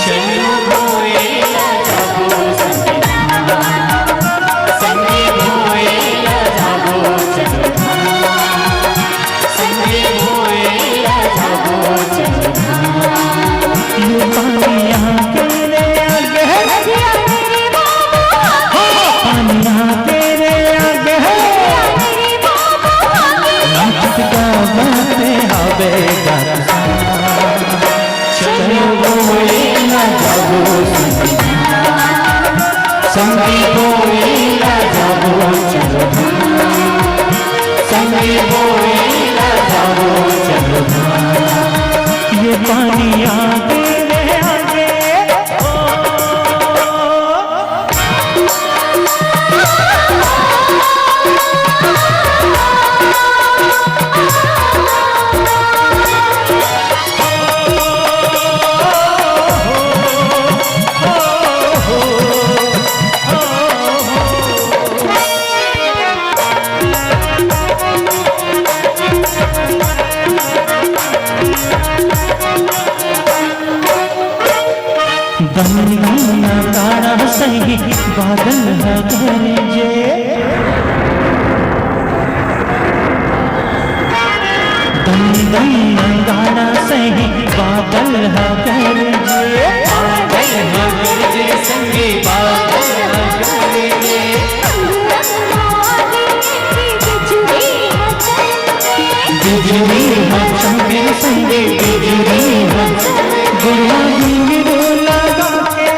चलो गोएला जाबो संगे गोएला जाबो चलो संगे गोएला जाबो चलो ये पानिया तेरे आगे है पानिया तेरे आगे है नाच गाते हवे चलो गोएला जाबो संगे गोएला जाबो चलो संगे गोएला जाबो चलो ये पानिया तेरे आगे दमनिया तारा सही बादल है गरजे दमनिया तारा सही बादल है गरजे संगे बादल है गरजे बिजली है चमके संगे बिजली है गुड़िया घुंघरू लगा के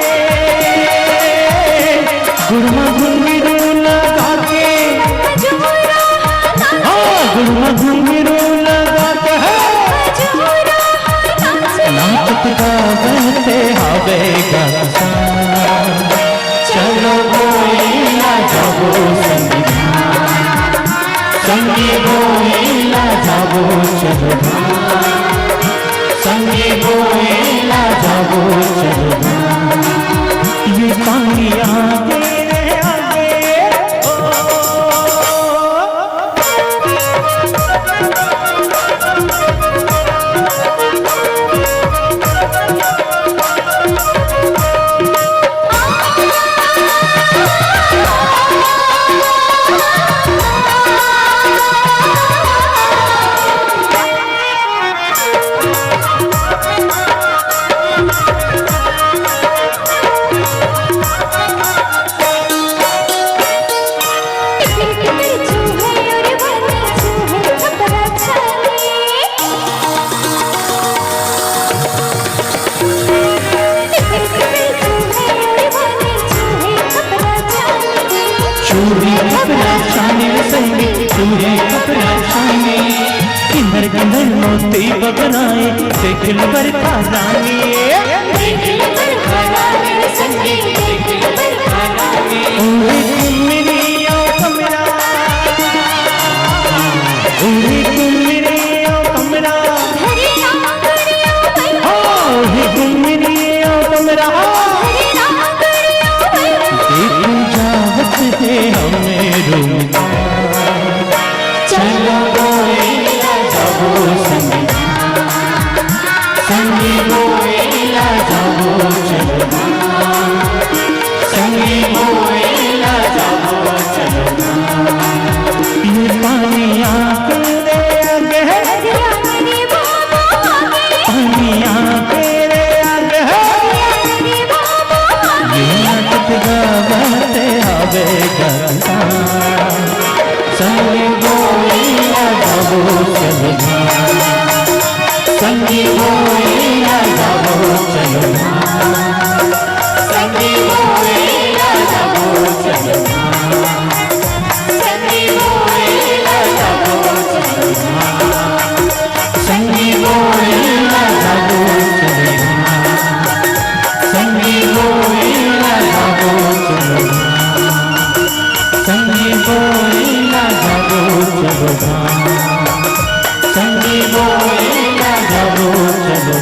गुड़मा घुंघरू लगा के हाँ गुड़मा घुंघरू लगा के नाचत गाते हवे चलो गोएला जाबो संगे गोएला जाबो चलो संगे गोएला जाबो चलो ये पानिया तेरे आगे किन्नर गंधर मोती बगनाए देखल बरखा रानी ओरे कुमिरिया कमरा ओरे कुमिरिया कमरा ओरे कुमिरिया कमरा देखो जावत है हमें रूम चलो गोएला जाबो संगे गोएला जाबो चलो संगे गोएला जाबो चलो ये पानिया तेरे आगे है पानिया तेरे आगे है ये नाचत गाते हवे संगे गोएला जाबो चलो संगे गोएला जाबो चलो संगे गोएला जाबो चलो संगे गोएला जाबो चलो संगे गोएला जाबो चलो संगे गोएला जाबो चलो संगे गोएला जाबो चलो संगे गोएला जाबो चलो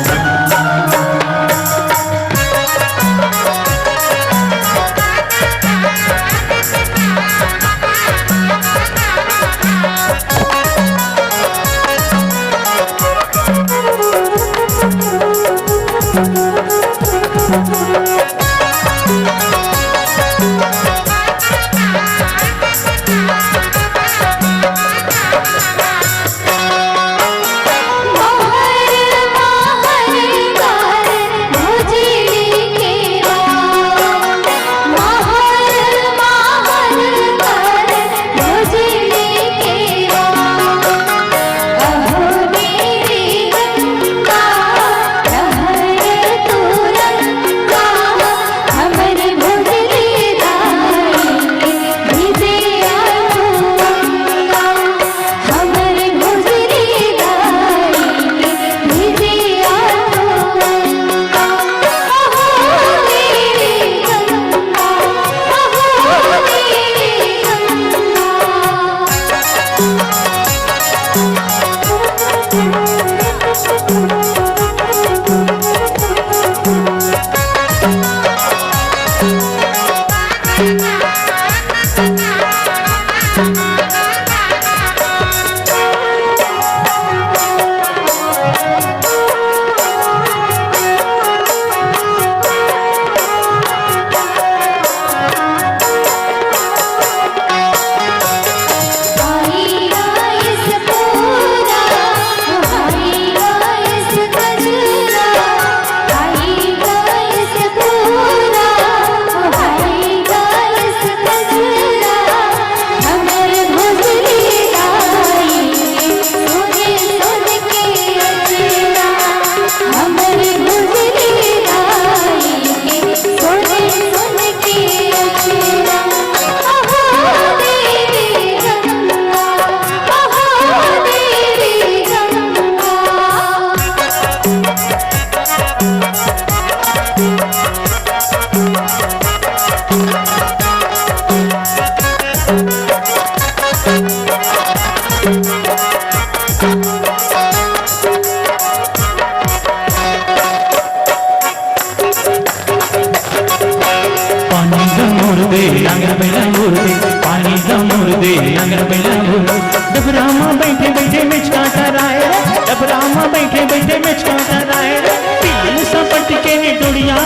मुर्दे लंगर बैला मुर्दे पानी दा मुर्दे लंगर बैला मुर्दे डबरामा बैठे बैठे मिचका कराए डबरामा बैठे बैठे मिचका कराए पील सपट के डुड़िया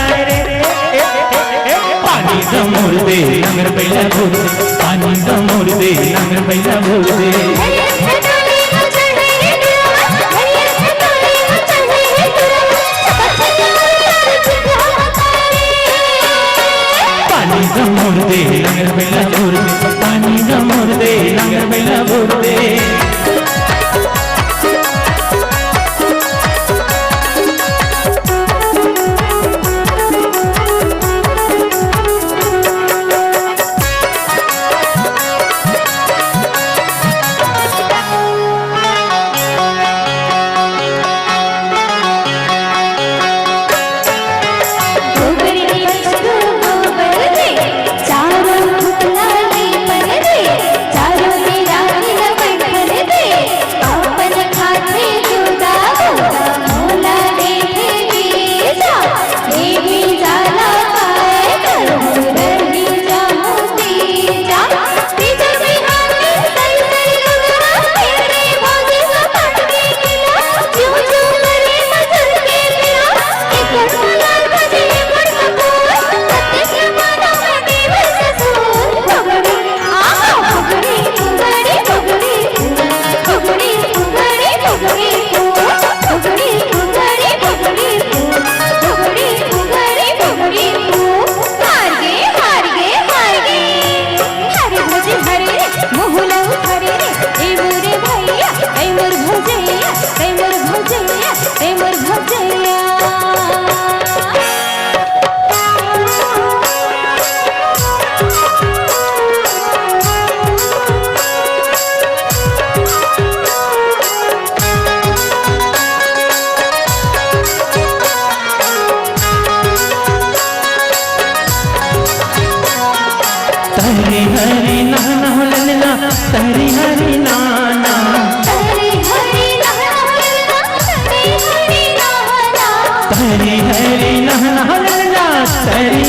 आए रे पानी दा मुर्दे लंगर बैला मुर्दे पानी दा मुर्दे लंगर बैला मुर्दे पानी दा मुर्दे लंगर बैला मुर्दे पानी दा मुर्दे लंगर बैला मुर्दे हरी हरी नाना ललना हरी हरी नाना हरी हरी नाना हरी हरी नाना ललना हरी